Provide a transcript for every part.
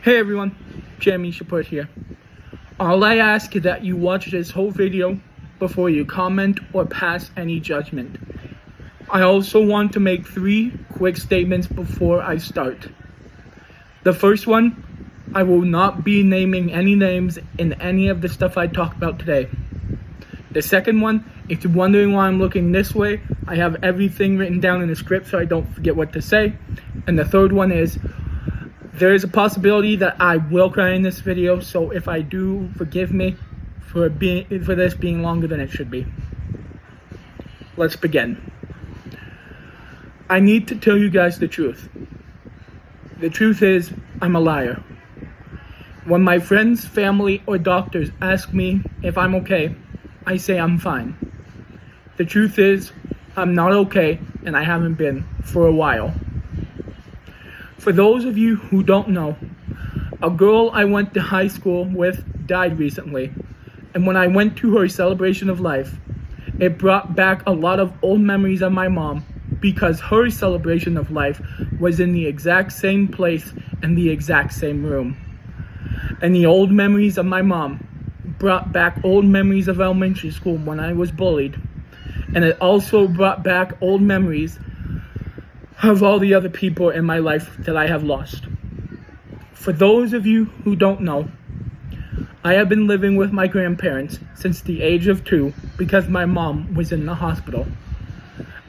Hey everyone, Jeremy Shapurt here. All I ask is that you watch this whole video before you comment or pass any judgment. I also want to make 3 quick statements before I start. The first one, I will not be naming any names in any of the stuff I talk about today. The second one, if you're wondering why I'm looking this way, I have everything written down in the script so I don't forget what to say. And the third one is, there is a possibility that I will cry in this video, so if I do, forgive me for this being longer than it should be. Let's begin. I need to tell you guys the truth. The truth is, I'm a liar. When my friends, family, or doctors ask me if I'm okay, I say I'm fine. The truth is, I'm not okay, and I haven't been for a while. For those of you who don't know, a girl I went to high school with died recently, and when I went to her celebration of life, it brought back a lot of old memories of my mom because her celebration of life was in the exact same place and the exact same room. And the old memories of my mom brought back old memories of elementary school when I was bullied, and it also brought back old memories of all the other people in my life that I have lost. For those of you who don't know, I have been living with my grandparents since the age of 2 because my mom was in the hospital.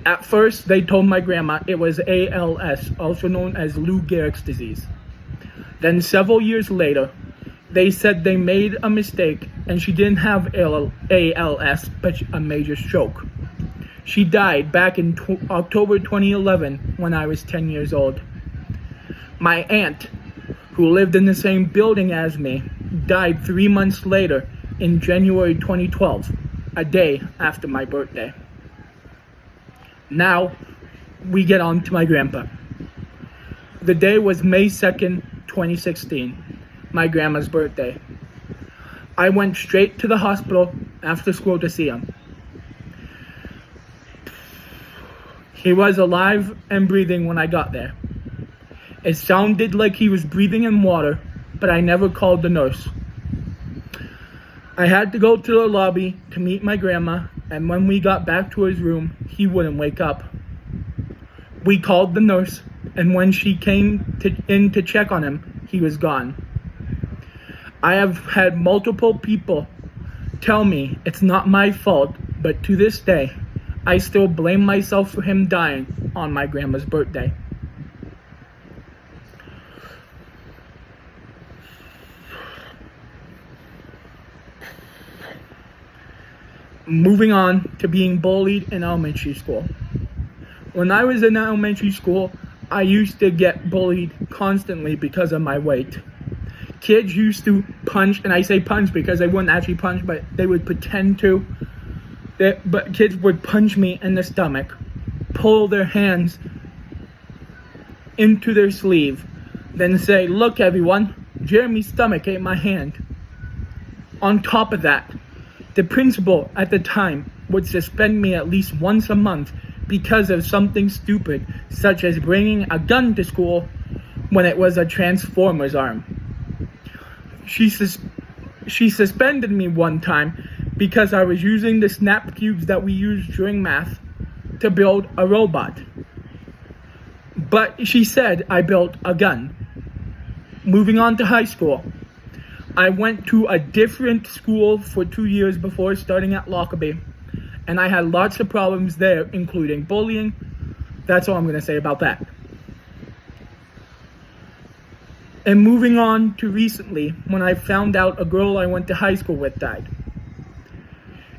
At first, they told my grandma it was ALS, also known as Lou Gehrig's disease. Then several years later, they said they made a mistake and she didn't have ALS, but a major stroke. She died back in October 2011 when I was 10 years old. My aunt, who lived in the same building as me, died 3 months later in January 2012, a day after my birthday. Now, we get on to my grandpa. The day was May 2nd, 2016, my grandma's birthday. I went straight to the hospital after school to see him. He was alive and breathing when I got there. It sounded like he was breathing in water, but I never called the nurse. I had to go to the lobby to meet my grandma, and when we got back to his room, he wouldn't wake up. We called the nurse, and when she came in to check on him, he was gone. I have had multiple people tell me it's not my fault, but to this day, I still blame myself for him dying on my grandma's birthday. Moving on to being bullied in elementary school. When I was in elementary school, I used to get bullied constantly because of my weight. Kids used to punch, and I say punch because they wouldn't actually punch, but they would pretend to. But kids would punch me in the stomach, pull their hands into their sleeve, then say, "Look everyone, Jeremy's stomach ate my hand." On top of that, the principal at the time would suspend me at least once a month because of something stupid, such as bringing a gun to school when it was a Transformers arm. She suspended me one time because I was using the snap cubes that we used during math to build a robot. But she said I built a gun. Moving on to high school. I went to a different school for 2 years before starting at Lockerbie, and I had lots of problems there, including bullying. That's all I'm going to say about that. And moving on to recently, when I found out a girl I went to high school with died.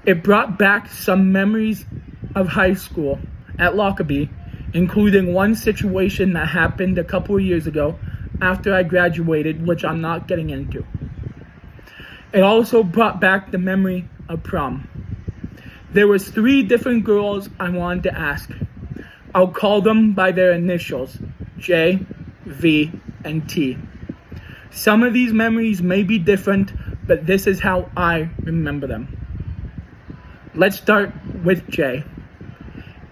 It brought back some memories of high school at Lockerbie, including one situation that happened a couple of years ago after I graduated, which I'm not getting into. It also brought back the memory of prom. There was 3 different girls I wanted to ask. I'll call them by their initials, J, V, and T. Some of these memories may be different, but this is how I remember them. Let's start with Jay.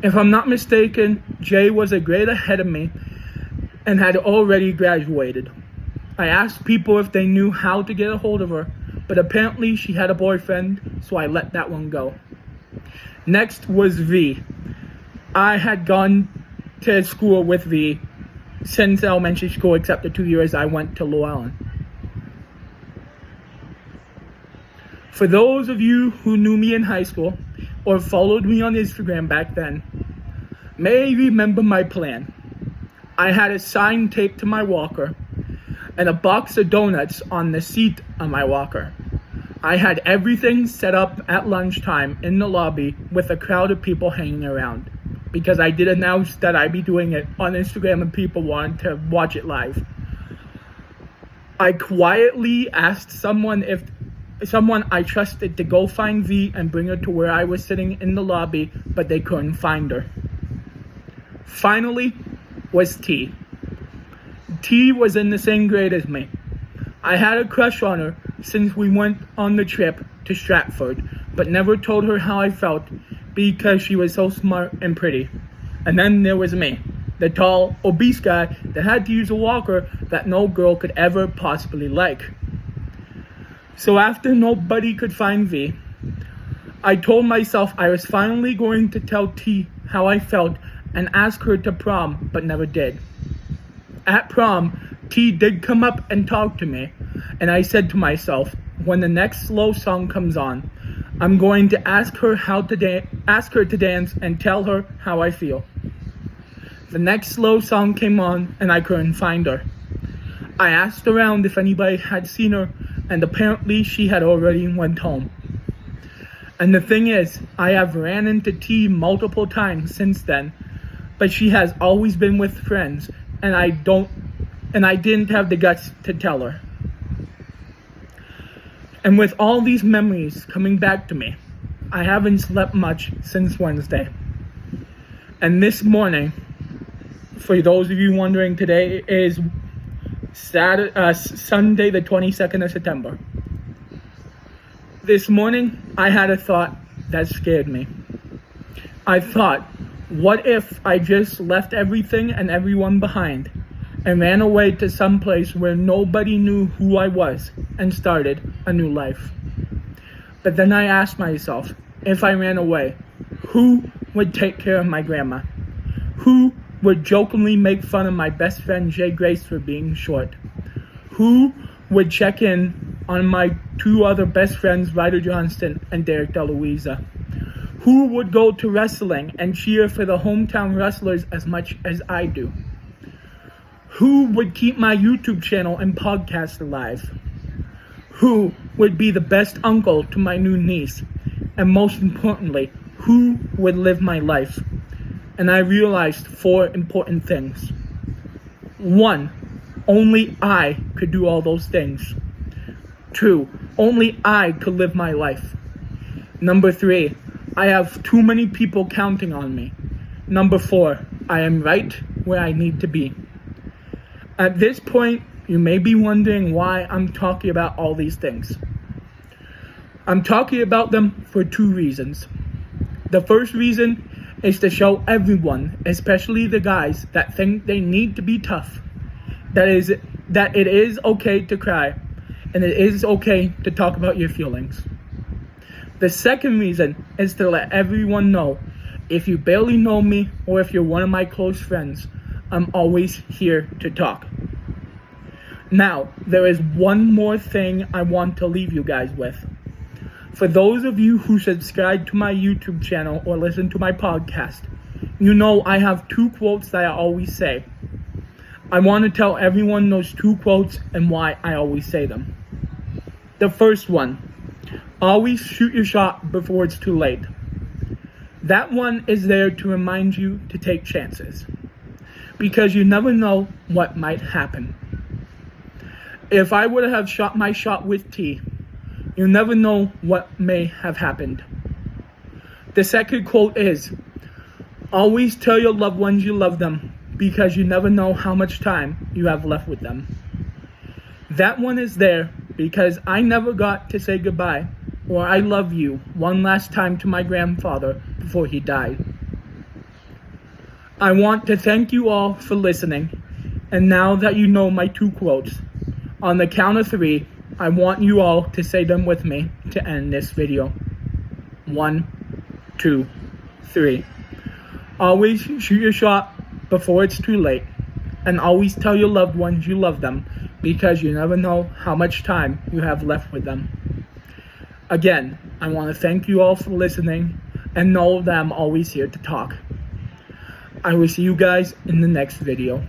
If I'm not mistaken, Jay was a grade ahead of me and had already graduated. I asked people if they knew how to get a hold of her, but apparently she had a boyfriend, so I let that one go. Next was V. I had gone to school with V since elementary school, except the 2 years I went to Llewellyn. For those of you who knew me in high school or followed me on Instagram back then, may remember my plan. I had a sign taped to my walker and a box of donuts on the seat of my walker. I had everything set up at lunchtime in the lobby with a crowd of people hanging around, because I did announce that I'd be doing it on Instagram and people wanted to watch it live. I quietly asked someone I trusted to go find V and bring her to where I was sitting in the lobby, but they couldn't find her. Finally was T. T was in the same grade as me. I had a crush on her since we went on the trip to Stratford, but never told her how I felt because she was so smart and pretty. And then there was me, the tall, obese guy that had to use a walker that no girl could ever possibly like. So after nobody could find V, I told myself I was finally going to tell T how I felt and ask her to prom, but never did. At prom, T did come up and talk to me, and I said to myself, when the next slow song comes on, I'm going to ask her to dance and tell her how I feel. The next slow song came on, and I couldn't find her. I asked around if anybody had seen her, and apparently she had already went home. And the thing is, I have ran into T multiple times since then, but she has always been with friends, and I didn't have the guts to tell her. And with all these memories coming back to me, I haven't slept much since Wednesday. And this morning, for those of you wondering, today is Sunday the 22nd of September. This morning, I had a thought that scared me. I thought, what if I just left everything and everyone behind and ran away to some place where nobody knew who I was and started a new life? But then I asked myself, if I ran away, who would take care of my grandma? Who would jokingly make fun of my best friend Jay Grace for being short? Who would check in on my two other best friends, Ryder Johnston and Derek DeLuisa? Who would go to wrestling and cheer for the hometown wrestlers as much as I do? Who would keep my YouTube channel and podcast alive? Who would be the best uncle to my new niece? And most importantly, who would live my life? And I realized 4 important things. 1, only I could do all those things. 2, only I could live my life. Number 3, I have too many people counting on me. Number 4, I am right where I need to be. At this point, you may be wondering why I'm talking about all these things. I'm talking about them for 2 reasons. The first reason is to show everyone, especially the guys that think they need to be tough, that it is okay to cry, and it is okay to talk about your feelings. The second reason is to let everyone know, if you barely know me or if you're one of my close friends, I'm always here to talk. Now, there is one more thing I want to leave you guys with. For those of you who subscribe to my YouTube channel or listen to my podcast, you know I have 2 quotes that I always say. I want to tell everyone those 2 quotes and why I always say them. The first one, always shoot your shot before it's too late. That one is there to remind you to take chances, because you never know what might happen. If I would have shot my shot with T, you never know what may have happened. The second quote is, always tell your loved ones you love them, because you never know how much time you have left with them. That one is there because I never got to say goodbye or I love you one last time to my grandfather before he died. I want to thank you all for listening, and now that you know my 2 quotes, On the count of 3, I want you all to say them with me to end this video. 1, 2, 3. Always shoot your shot before it's too late. And always tell your loved ones you love them, because you never know how much time you have left with them. Again, I want to thank you all for listening, and know that I'm always here to talk. I will see you guys in the next video.